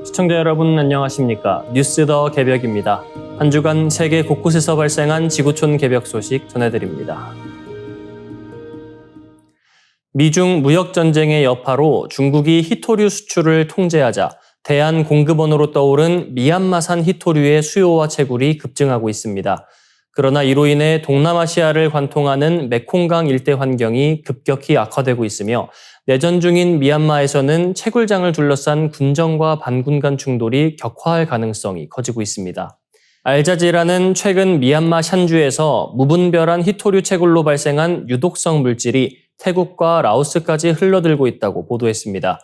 시청자 여러분 안녕하십니까? 뉴스 더 개벽입니다. 한 주간 세계 곳곳에서 발생한 지구촌 개벽 소식 전해드립니다. 미중 무역전쟁의 여파로 중국이 히토류 수출을 통제하자 대안 공급원으로 떠오른 미얀마산 히토류의 수요와 채굴이 급증하고 있습니다. 그러나 이로 인해 동남아시아를 관통하는 메콩강 일대 환경이 급격히 악화되고 있으며 내전 중인 미얀마에서는 채굴장을 둘러싼 군정과 반군 간 충돌이 격화할 가능성이 커지고 있습니다. 알자지라는 최근 미얀마 샨주에서 무분별한 히토류 채굴로 발생한 유독성 물질이 태국과 라오스까지 흘러들고 있다고 보도했습니다.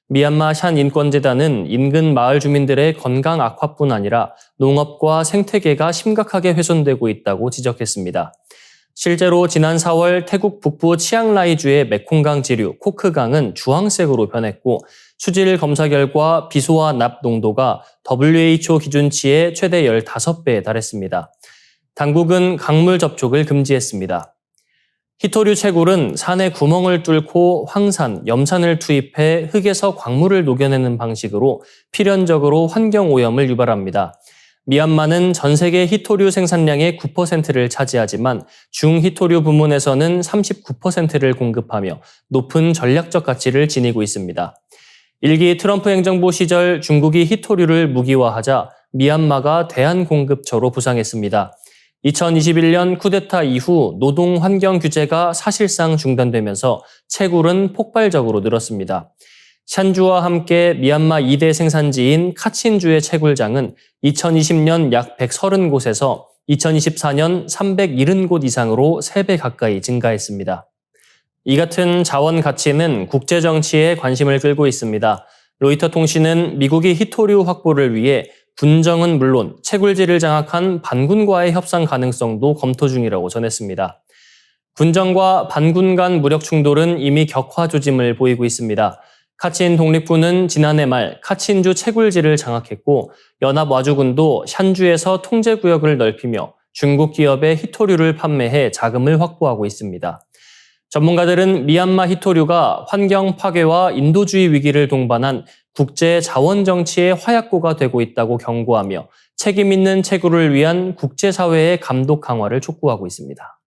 미얀마 샨 인권재단은 인근 마을 주민들의 건강 악화뿐 아니라 농업과 생태계가 심각하게 훼손되고 있다고 지적했습니다. 실제로 지난 4월 태국 북부 치앙라이주의 메콩강 지류 코크강은 주황색으로 변했고 수질 검사 결과 비소와 납 농도가 WHO 기준치의 최대 15배에 달했습니다. 당국은 강물 접촉을 금지했습니다. 히토류 채굴은 산에 구멍을 뚫고 황산, 염산을 투입해 흙에서 광물을 녹여내는 방식으로 필연적으로 환경오염을 유발합니다. 미얀마는 전 세계 히토류 생산량의 9%를 차지하지만 중히토류 부문에서는 39%를 공급하며 높은 전략적 가치를 지니고 있습니다. 일기 트럼프 행정부 시절 중국이 히토류를 무기화하자 미얀마가 대안공급처로 부상했습니다. 2021년 쿠데타 이후 노동 환경 규제가 사실상 중단되면서 채굴은 폭발적으로 늘었습니다. 샨주와 함께 미얀마 2대 생산지인 카친주의 채굴장은 2020년 약 130곳에서 2024년 370곳 이상으로 3배 가까이 증가했습니다. 이 같은 자원 가치는 국제 정치에 관심을 끌고 있습니다. 로이터 통신은 미국이 히토류 확보를 위해 군정은 물론 채굴지를 장악한 반군과의 협상 가능성도 검토 중이라고 전했습니다. 군정과 반군 간 무력 충돌은 이미 격화 조짐을 보이고 있습니다. 카친 독립군은 지난해 말 카친주 채굴지를 장악했고 연합와주군도 샨주에서 통제구역을 넓히며 중국 기업에 히토류를 판매해 자금을 확보하고 있습니다. 전문가들은 미얀마 히토류가 환경 파괴와 인도주의 위기를 동반한 국제 자원 정치의 화약고가 되고 있다고 경고하며 책임 있는 채굴을 위한 국제사회의 감독 강화를 촉구하고 있습니다.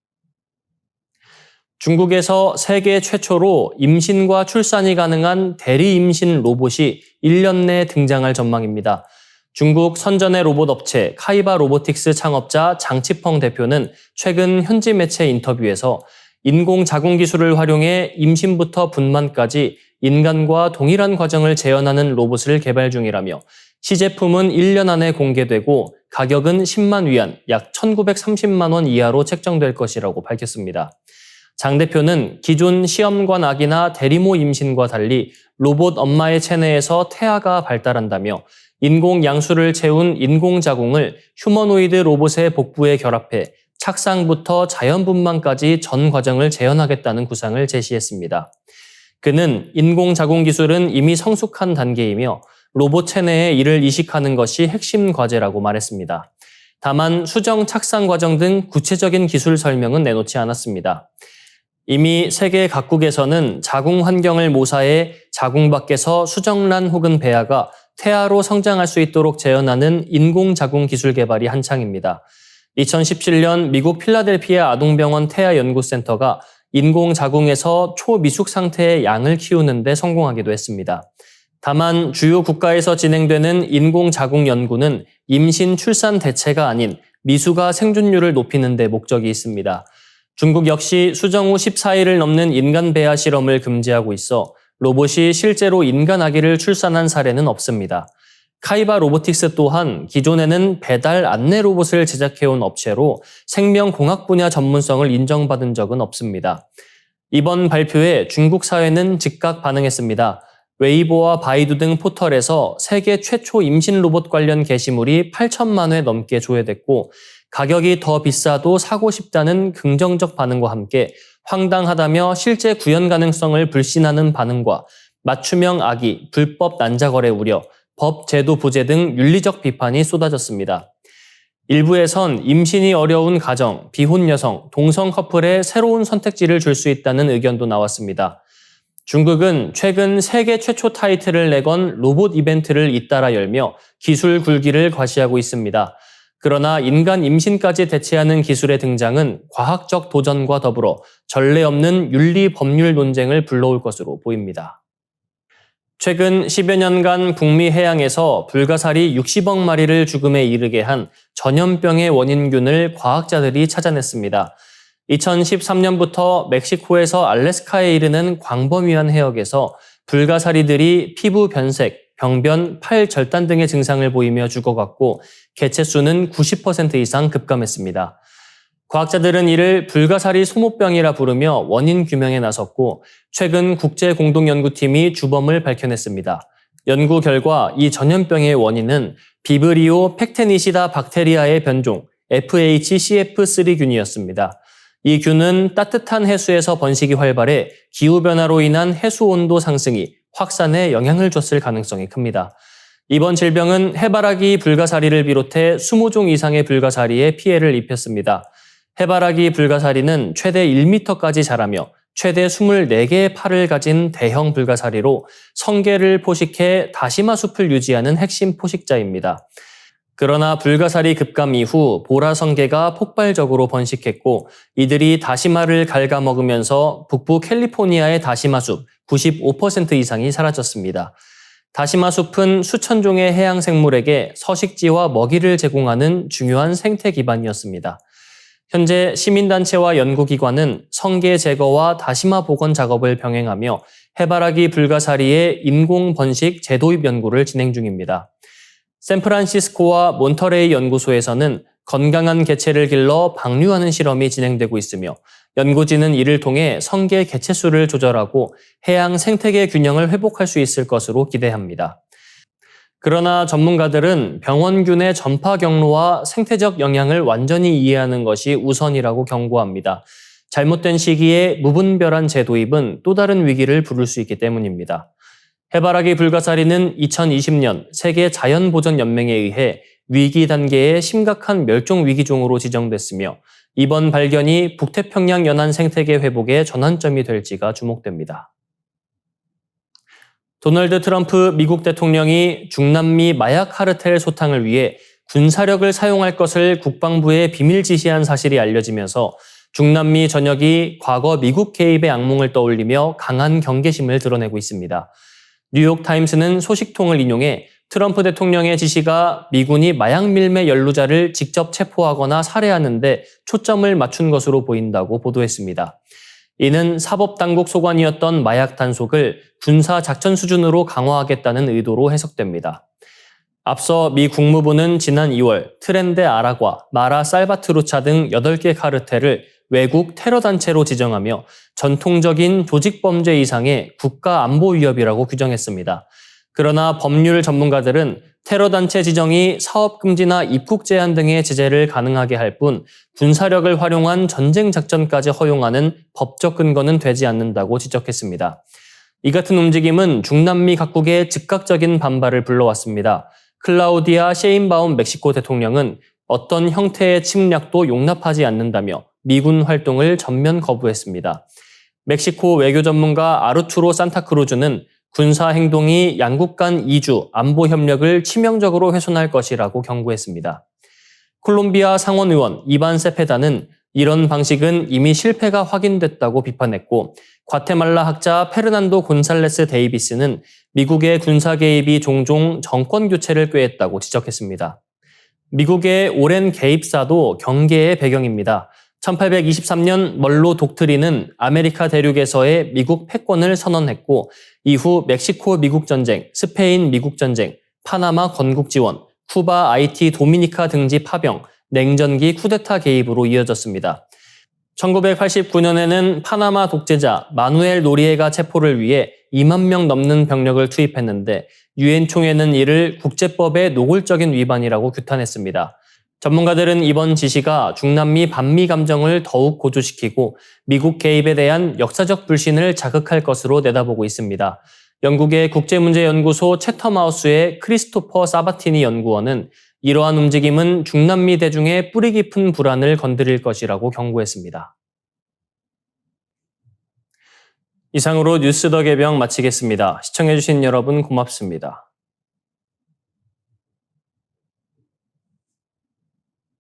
중국에서 세계 최초로 임신과 출산이 가능한 대리 임신 로봇이 1년 내에 등장할 전망입니다. 중국 선전의 로봇 업체 카이바 로보틱스 창업자 장치펑 대표는 최근 현지 매체 인터뷰에서 인공자궁 기술을 활용해 임신부터 분만까지 인간과 동일한 과정을 재현하는 로봇을 개발 중이라며 시제품은 1년 안에 공개되고 가격은 10만 위안, 약 1,930만 원 이하로 책정될 것이라고 밝혔습니다. 장 대표는 기존 시험관 아기나 대리모 임신과 달리 로봇 엄마의 체내에서 태아가 발달한다며 인공 양수를 채운 인공자궁을 휴머노이드 로봇의 복부에 결합해 착상부터 자연분만까지 전 과정을 재현하겠다는 구상을 제시했습니다. 그는 인공자궁 기술은 이미 성숙한 단계이며 로봇 체내에 이를 이식하는 것이 핵심 과제라고 말했습니다. 다만 수정 착상 과정 등 구체적인 기술 설명은 내놓지 않았습니다. 이미 세계 각국에서는 자궁 환경을 모사해 자궁 밖에서 수정란 혹은 배아가 태아로 성장할 수 있도록 재현하는 인공자궁 기술 개발이 한창입니다. 2017년 미국 필라델피아 아동병원 태아연구센터가 인공자궁에서 초미숙 상태의 양을 키우는 데 성공하기도 했습니다. 다만 주요 국가에서 진행되는 인공자궁 연구는 임신, 출산 대체가 아닌 미숙아 생존율을 높이는 데 목적이 있습니다. 중국 역시 수정 후 14일을 넘는 인간 배아 실험을 금지하고 있어 로봇이 실제로 인간 아기를 출산한 사례는 없습니다. 카이바 로보틱스 또한 기존에는 배달 안내 로봇을 제작해온 업체로 생명공학 분야 전문성을 인정받은 적은 없습니다. 이번 발표에 중국 사회는 즉각 반응했습니다. 웨이보와 바이두 등 포털에서 세계 최초 임신 로봇 관련 게시물이 8천만 회 넘게 조회됐고 가격이 더 비싸도 사고 싶다는 긍정적 반응과 함께 황당하다며 실제 구현 가능성을 불신하는 반응과 맞춤형 아기, 불법 난자거래 우려, 법, 제도 부재 등 윤리적 비판이 쏟아졌습니다. 일부에선 임신이 어려운 가정, 비혼 여성, 동성 커플에 새로운 선택지를 줄 수 있다는 의견도 나왔습니다. 중국은 최근 세계 최초 타이틀을 내건 로봇 이벤트를 잇따라 열며 기술 굴기를 과시하고 있습니다. 그러나 인간 임신까지 대체하는 기술의 등장은 과학적 도전과 더불어 전례 없는 윤리 법률 논쟁을 불러올 것으로 보입니다. 최근 10여 년간 북미 해양에서 불가사리 60억 마리를 죽음에 이르게 한 전염병의 원인균을 과학자들이 찾아냈습니다. 2013년부터 멕시코에서 알래스카에 이르는 광범위한 해역에서 불가사리들이 피부 변색, 병변, 팔 절단 등의 증상을 보이며 죽어갔고 개체 수는 90% 이상 급감했습니다. 과학자들은 이를 불가사리 소모병이라 부르며 원인 규명에 나섰고 최근 국제공동연구팀이 주범을 밝혀냈습니다. 연구 결과 이 전염병의 원인은 비브리오 팩테니시다 박테리아의 변종 FHCF3균이었습니다. 이 균은 따뜻한 해수에서 번식이 활발해 기후변화로 인한 해수 온도 상승이 확산에 영향을 줬을 가능성이 큽니다. 이번 질병은 해바라기 불가사리를 비롯해 20종 이상의 불가사리에 피해를 입혔습니다. 해바라기 불가사리는 최대 1m까지 자라며 최대 24개의 팔을 가진 대형 불가사리로 성게를 포식해 다시마 숲을 유지하는 핵심 포식자입니다. 그러나 불가사리 급감 이후 보라 성게가 폭발적으로 번식했고 이들이 다시마를 갉아먹으면서 북부 캘리포니아의 다시마 숲 95% 이상이 사라졌습니다. 다시마 숲은 수천 종의 해양 생물에게 서식지와 먹이를 제공하는 중요한 생태 기반이었습니다. 현재 시민단체와 연구기관은 성게 제거와 다시마 복원 작업을 병행하며 해바라기 불가사리의 인공 번식 재도입 연구를 진행 중입니다. 샌프란시스코와 몬터레이 연구소에서는 건강한 개체를 길러 방류하는 실험이 진행되고 있으며 연구진은 이를 통해 성게 개체 수를 조절하고 해양 생태계 균형을 회복할 수 있을 것으로 기대합니다. 그러나 전문가들은 병원균의 전파 경로와 생태적 영향을 완전히 이해하는 것이 우선이라고 경고합니다. 잘못된 시기에 무분별한 재도입은 또 다른 위기를 부를 수 있기 때문입니다. 해바라기 불가사리는 2020년 세계 자연보전연맹에 의해 위기 단계의 심각한 멸종 위기종으로 지정됐으며 이번 발견이 북태평양 연안 생태계 회복의 전환점이 될지가 주목됩니다. 도널드 트럼프 미국 대통령이 중남미 마약 카르텔 소탕을 위해 군사력을 사용할 것을 국방부에 비밀 지시한 사실이 알려지면서 중남미 전역이 과거 미국 개입의 악몽을 떠올리며 강한 경계심을 드러내고 있습니다. 뉴욕타임스는 소식통을 인용해 트럼프 대통령의 지시가 미군이 마약 밀매 연루자를 직접 체포하거나 살해하는 데 초점을 맞춘 것으로 보인다고 보도했습니다. 이는 사법당국 소관이었던 마약 단속을 군사 작전 수준으로 강화하겠다는 의도로 해석됩니다. 앞서 미 국무부는 지난 2월 트렌데 아라과, 마라 살바트루차 등 8개 카르텔을 외국 테러 단체로 지정하며 전통적인 조직범죄 이상의 국가안보 위협이라고 규정했습니다. 그러나 법률 전문가들은 테러 단체 지정이 사업 금지나 입국 제한 등의 제재를 가능하게 할 뿐 군사력을 활용한 전쟁 작전까지 허용하는 법적 근거는 되지 않는다고 지적했습니다. 이 같은 움직임은 중남미 각국의 즉각적인 반발을 불러왔습니다. 클라우디아 셰인바움 멕시코 대통령은 어떤 형태의 침략도 용납하지 않는다며 미군 활동을 전면 거부했습니다. 멕시코 외교 전문가 아르투로 산타크루즈는 군사 행동이 양국 간 이주, 안보 협력을 치명적으로 훼손할 것이라고 경고했습니다. 콜롬비아 상원의원 이반 세페다는 이런 방식은 이미 실패가 확인됐다고 비판했고 과테말라 학자 페르난도 곤살레스 데이비스는 미국의 군사 개입이 종종 정권 교체를 꾀했다고 지적했습니다. 미국의 오랜 개입사도 경계의 배경입니다. 1823년 멀로 독트린은 아메리카 대륙에서의 미국 패권을 선언했고 이후 멕시코 미국 전쟁, 스페인 미국 전쟁, 파나마 건국 지원, 쿠바 아이티 도미니카 등지 파병, 냉전기 쿠데타 개입으로 이어졌습니다. 1989년에는 파나마 독재자 마누엘 노리에가 체포를 위해 2만 명 넘는 병력을 투입했는데 유엔 총회는 이를 국제법의 노골적인 위반이라고 규탄했습니다. 전문가들은 이번 지시가 중남미 반미 감정을 더욱 고조시키고 미국 개입에 대한 역사적 불신을 자극할 것으로 내다보고 있습니다. 영국의 국제문제연구소 채텀하우스의 크리스토퍼 사바티니 연구원은 이러한 움직임은 중남미 대중의 뿌리 깊은 불안을 건드릴 것이라고 경고했습니다. 이상으로 뉴스 더 개병 마치겠습니다. 시청해주신 여러분 고맙습니다.